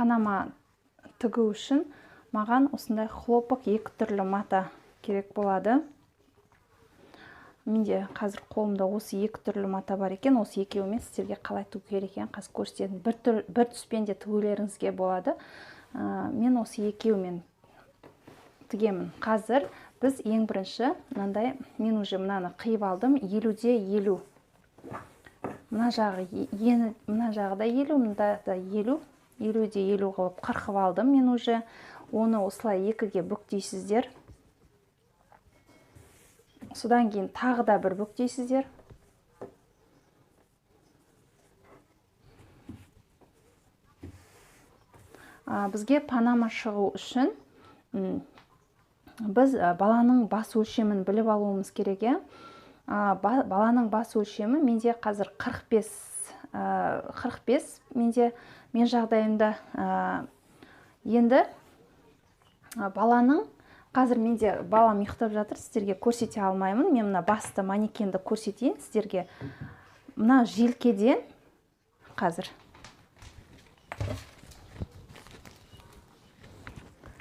панама тігу үшін маған осындай хлопок 2 түрлі мата керек болады. Менде қазір қолымда осы 2 түрлі мата бар екен. Осы екеуімен сіздерге қалай тігу керек екенін қазір көрсетемін. Бір түспен де тігулеріңізге болады. Мен осы екеуімен тігемін. Қазір біз ең бірінші мынандай, мен уже мынаны қиып алдым. 50-де 50. Мына жағы да 50, мында да 50. 50-де 50 қылып қырқып алдым. Мен уже оны осылай екіге бүктейсіздер. Содан кейін тағы да бір бүктейсіздер. Бізге панама шығу үшін біз баланың бас өлшемін біліп алуымыз керек. Баланың бас өлшемі менде қазір 45. Мен жағдайымда енді баланың қазір менде балам ұйықтап жатыр, сіздерге көрсете алмаймын. Мен мына басты манекенді көрсетейін сіздерге. Мына желкеден қазір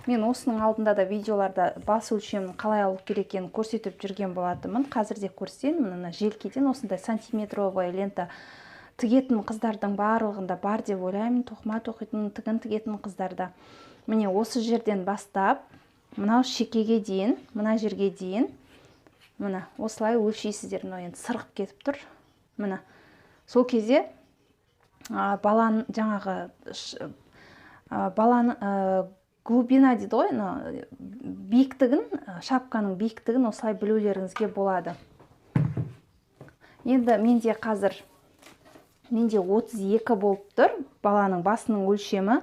мен осының алдында да видеоларда бас өлшемін қалай алу керек екенін көрсетіп жүрген болатынмын. Қазір де көрсетейін. Мына желкеден осындай сантиметровая лента тігетін қыздардың барлығында бар деп ойлаймын. Тоқыма тоқитын, тігін тігетін қыздарда. Міне осы жерден бастап мынау шекеге дейін, мына жерге дейін, мына осылай өлшейсіздер. Мынау енді сырғып кетіп тұр. Мына сол кезде баланың жаңағы глубина дейді ғой, биіктігін, шапканың биіктігін осылай білулеріңізге болады. Енді менде қазір 32 болып тұр баланың басының өлшемі.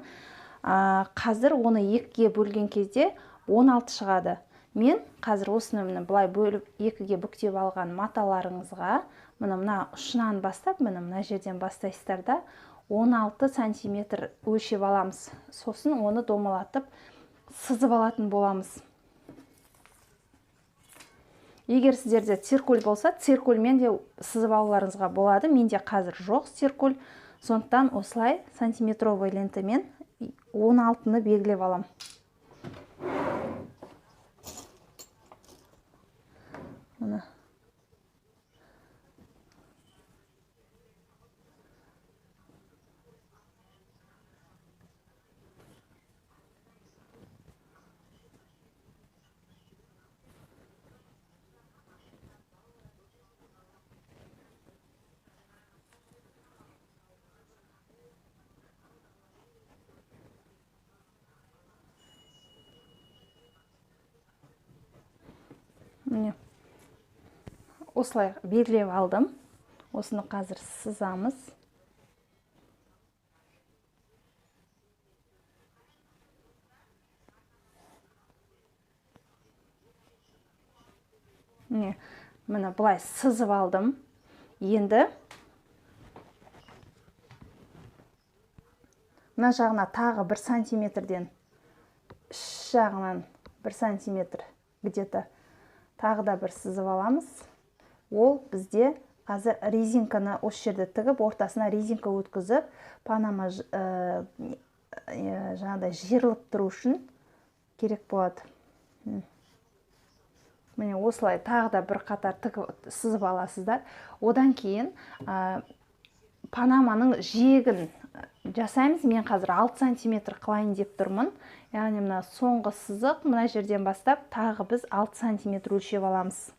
Қазір оны 2-ге бөлген кезде 16 шығады. Мен қазір осыны былай бөліп 2-ге бүктеп алған маталарыңызға мына ұшынан бастап, мына жерден бастайсыздар да 16 сантиметр өлшеп аламыз. Сосын оны домалатып сызып алатын боламыз. Егер сіздерде циркуль болса, циркульмен де сызып алуларыңызға болады. Менде қазір жоқ циркуль. Сондықтан осылай сантиметровый лентамен 16-ны белгілеп алам. Мына. Міне. Осылай белгілеп алдым. Осыны қазір сызамыз. Міне бұлай сызып алдым. Енді мына жағына тағы 1 сантиметрден, іш жағынан 1 сантиметр где-то тағы да бір сызып аламыз. Ол бізде қазір резинканы осы жерде тігіп, ортасына резинка өткізіп, панама жаңағыдай жиырылып тұру үшін керек болады. Міне осылай тағы да бір қатар тігіп сызып аласыздар. Одан кейін панаманың жиегін жасаймыз. Мен қазір 6 сантиметр қылайын деп тұрмын. Яғни мына соңғы сызық, мына жерден бастап тағы біз 6 сантиметр өлшеп аламыз.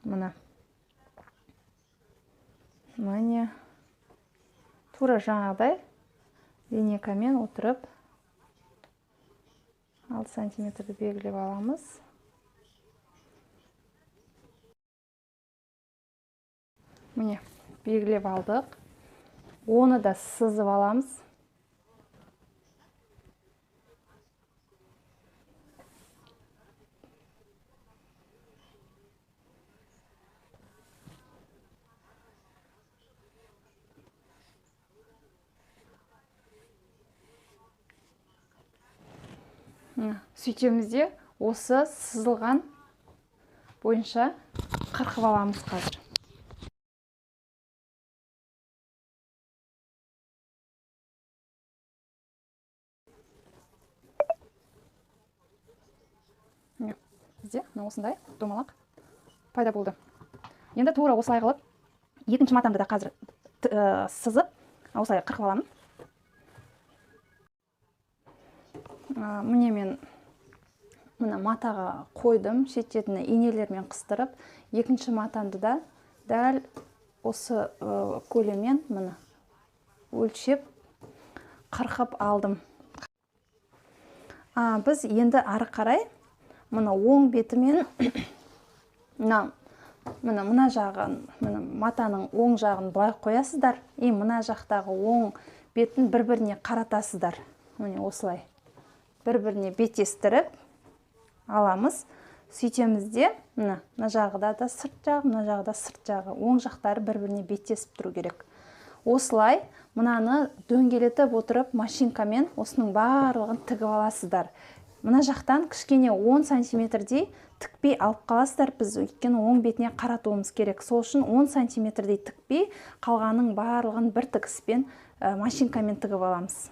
Мына. Міне. Тура жаңағыдай линейкамен отырып 6 сантиметрді белгілеп аламыз. Міне, белгілеп алдық. Оны да сызып аламыз. Сөйтеміз де осы сызылған бойынша қырқып аламыз қазір. Бізде осындай домалақ пайда болды. Енді тура осылай қылып, екінші матамды да қазір сызып, осылай қырқып аламын. Міне мен матаға қойдым, шет-шетіне инелермен қыстырып, екінші матамды да дәл осы көлеммен өлшеп қырқып алдым. Біз енді ары қарай оң бетімен мына жағын, матаның оң жағын былай қоясыздар, мына жақтағы оң бетін бір-біріне қаратасыздар. Міне осылай бір-біріне беттестіріп аламыз. Сөйтеміз де, мына жағыда да сырт жағы, мына жағыда сырт жағы, оң жақтары бір-біріне беттесіп тұру керек. Осылай мынаны дөңгелетіп отырып машинкамен осының барлығын тігіп аласыздар. Мына жақтан кішкене 10 сантиметрдей тікпей алып қаласыздар. Біз өйткені оң бетіне қаратуымыз керек. Сол үшін 10 сантиметрдей тікпей, қалғаның барлығын бір тігіспен машинкамен тігіп аламыз.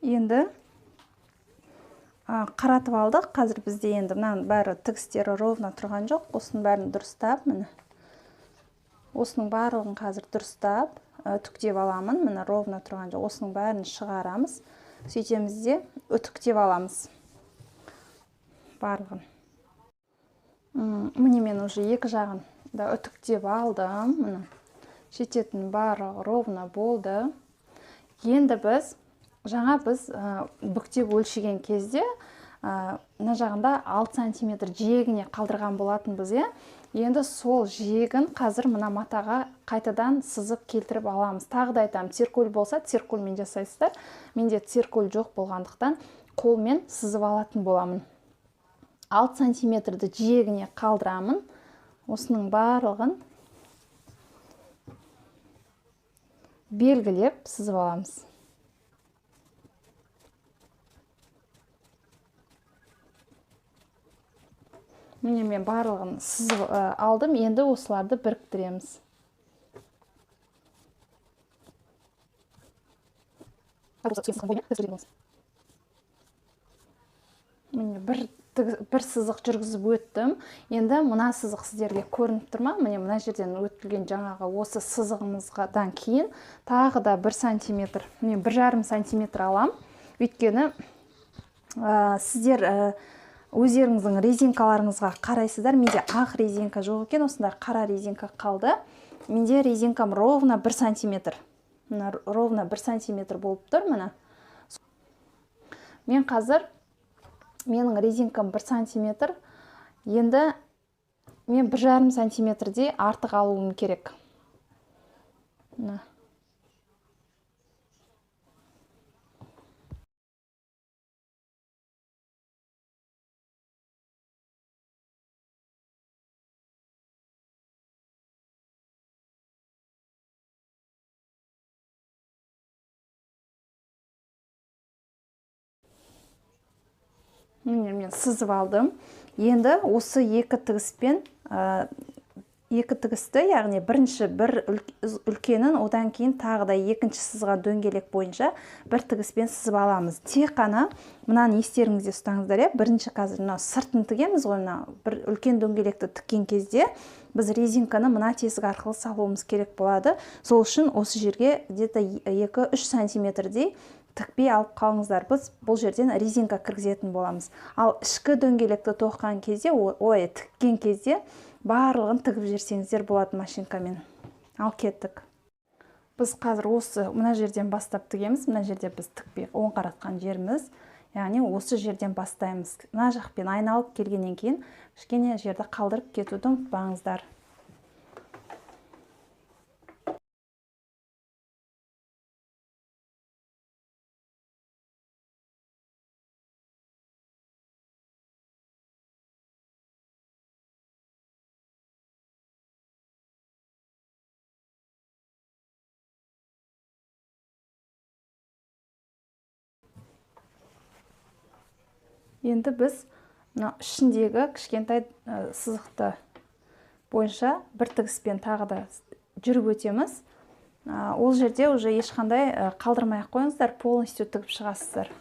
Енді қаратып алдық. Қазір бізде енді мынаның бәрі тігістері ровно тұрған жоқ. Осының бәрін дұрыстап, осының барлығын қазір дұрыстап, үтіктеп аламын. Ровно тұрған жоқ. Осының бәрін шығарамыз. Сөйтеміз де үтіктеп аламыз барлығын. Міне мен уже екі жағын да үтіктеп алдым. Шететін барлығы ровно болды. Енді біз бүктеп өлшеген кезде мына жағында 6 сантиметр жиегіне қалдырған болатынбыз. Енді сол жиегін қазір мына матаға қайтадан сызып келтіріп аламыз. Тағы да айтамын, циркуль болса, циркульмен жасайсыздар. Менде циркуль жоқ болғандықтан қолмен сызып алатын боламын. 6 сантиметрді жиегіне қалдырамын. Осының барлығын белгілеп сызып аламыз. Міне мен барлығын сызып алдым. Енді осыларды біріктіреміз. Міне бір сызық жүргізіп өттім. Енді мына сызық сіздерге көрініп тұр ма? Міне мына жерден өтілген жаңағы осы сызығымыздан кейін тағы да 1 сантиметр, мен 1,5 сантиметр алам. Өйткені сіздер өздеріңіздің резинкаларыңызға қарайсыздар. Менде ақ резинка жоқ екен, осында қара резинка қалды. Менде резинкам ровно 1 сантиметр. Ровно 1 сантиметр болып тұр. Мен қазір, менің резинкам 1 сантиметр. Енді мен 1,5 сантиметрдей артық алуым керек. Мен сызып алдым. Енді осы екі тігіспен, екі тігісті, яғни бірінші бір үлкенін, одан кейін тағы да екінші сызған дөңгелек бойынша бір тігіспен сызып аламыз. Тек қана мынаны естеріңізде ұстаңыздар. Бірінші қазір сыртын тігеміз ғой, бір үлкен дөңгелекті тіккен кезде біз резинканы мына тесік арқылы салуымыз керек болады. Сол үшін осы жерге где-то 2-3 сантиметрдей тікпей алып қалыңыздар. Біз бұл жерден резинка кіргізетін боламыз. Ал ішкі дөңгелекті тоққан кезде, тіккен кезде барлығын тігіп жерсеңіздер болады машинкамен. Ал кеттік. Біз қазір осы мына жерден бастап тігеміз. Мына жерде біз тікпей оң қаратқан жеріміз. Яғни осы жерден бастаймыз. Мына жақпен айналып келгеннен кейін кішкене жерді қалдырып кетуді ұмытпаңыздар. Енді біз ішіндегі кішкентай сызықты бойынша бір тігіспен тағы да жүріп өтеміз. Ол жерде уже ешқандай қалдырмай ақ қойыңыздар, полностью тігіп шығасыздар.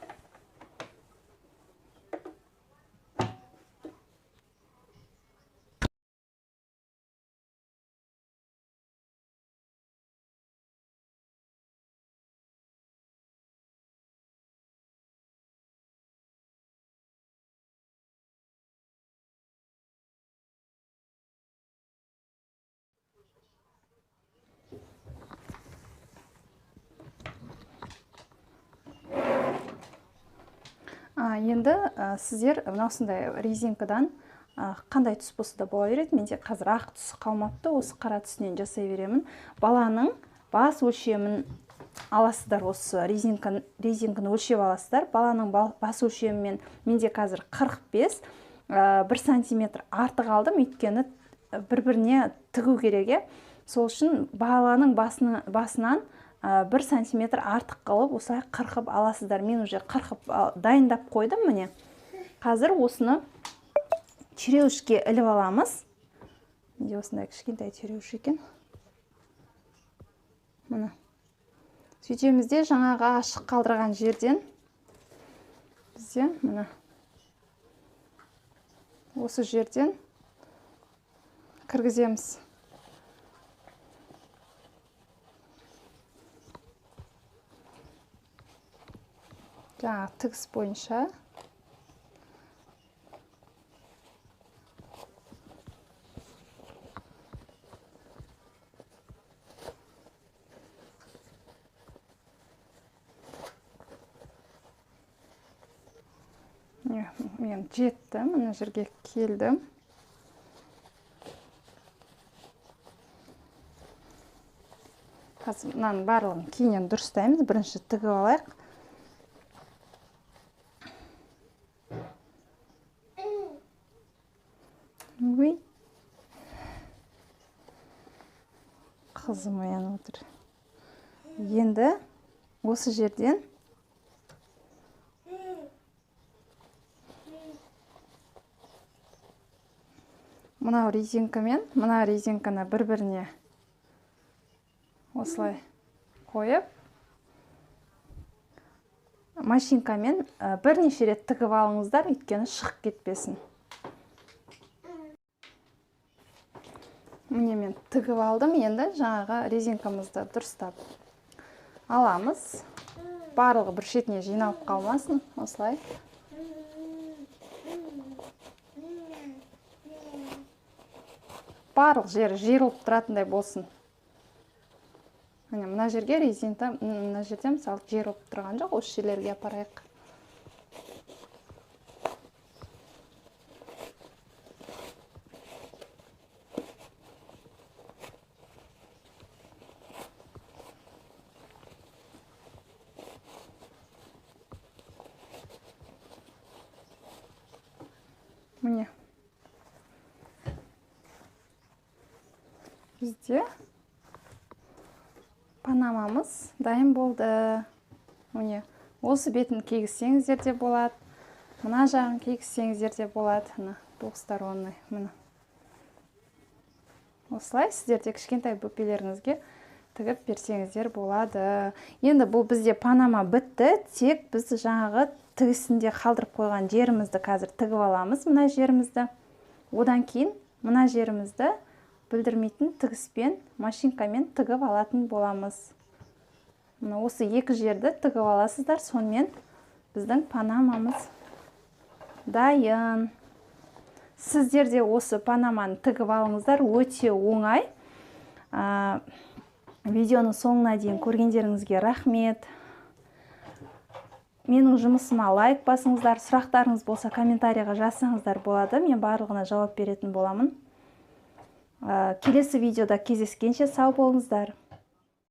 Енді сіздер осындай резинкадан қандай түс болса да бола береді. Менде қазір ақ түсі қалмапты, осы қара түсінен жасай беремін. Баланың бас өлшемін аласыздар, осы резинканы өлшеп аласыздар. Баланың бас өлшемімен менде қазір 45, 1 сантиметр артық алдым, өйткені бір-біріне тігу керек. Сол үшін баланың басынан 1 сантиметр артық қылып, осылай қырқып аласыздар. Мен уже қырқып дайындап қойдым, міне. Қазір осыны түйреуішке іліп аламыз. Менде осындай кішкентай түйреуіш екен. Міне. Сөйтемізде жаңағы ашық қалдырған жерден бізде міне осы жерден кіргіземіз. Жаңағы тігіс бойынша мен жеттім, мына жерге келдім. Қазір мынаның барлығын кейіннен дұрыстаймыз. Бірінші тігіп алайық. Қызым оянып отыр. Енді осы жерден мынау резинкамен мына резинканы бір-біріне осылай қойып, машинкамен бірнеше рет тігіп алыңыздар, өйткені шығып кетпесін. Міне мен тігіп алдым, енді жаңағы резинкамызды дұрыстап аламыз. Барлығы бір шетіне жиналып қалмасын, осылай. Барлық жері жиырылып тұратындай болсын. Мына жерге резинка, мына жерде мысалы жиырылып тұрған жоқ, осы жерлерге апарайық. Міне. Бізде панамамыз дайын болды. Міне, осы бетін кигізсеңіздер де болады. Мына жағын кигізсеңіздер де болады. Двухсторонный. Міне. Осылай сіздерде кішкентай бөпелеріңізге тігіп берсеңіздер болады. Енді бұл бізде панама бітті. Тек біз жаңағы тігісінде қалдырып қойған жерімізді қазір тігіп аламыз. Мына жерімізді. Одан кейін мына жерімізді бүлдірмейтін тігіспен, машинкамен тігіп алатын боламыз. Осы екі жерді тігіп аласыздар, сонымен біздің панамамыз дайын. Сіздер де осы панаманы тігіп алыңыздар, өте оңай. Видеоның соңына дейін көргендеріңізге рахмет. Менің жұмысыма лайк басыңыздар, сұрақтарыңыз болса комментарийға жазсаңыздар болады. Мен барлығына жауап беретін боламын. Келесі видеода кездескенше сау болыңыздар.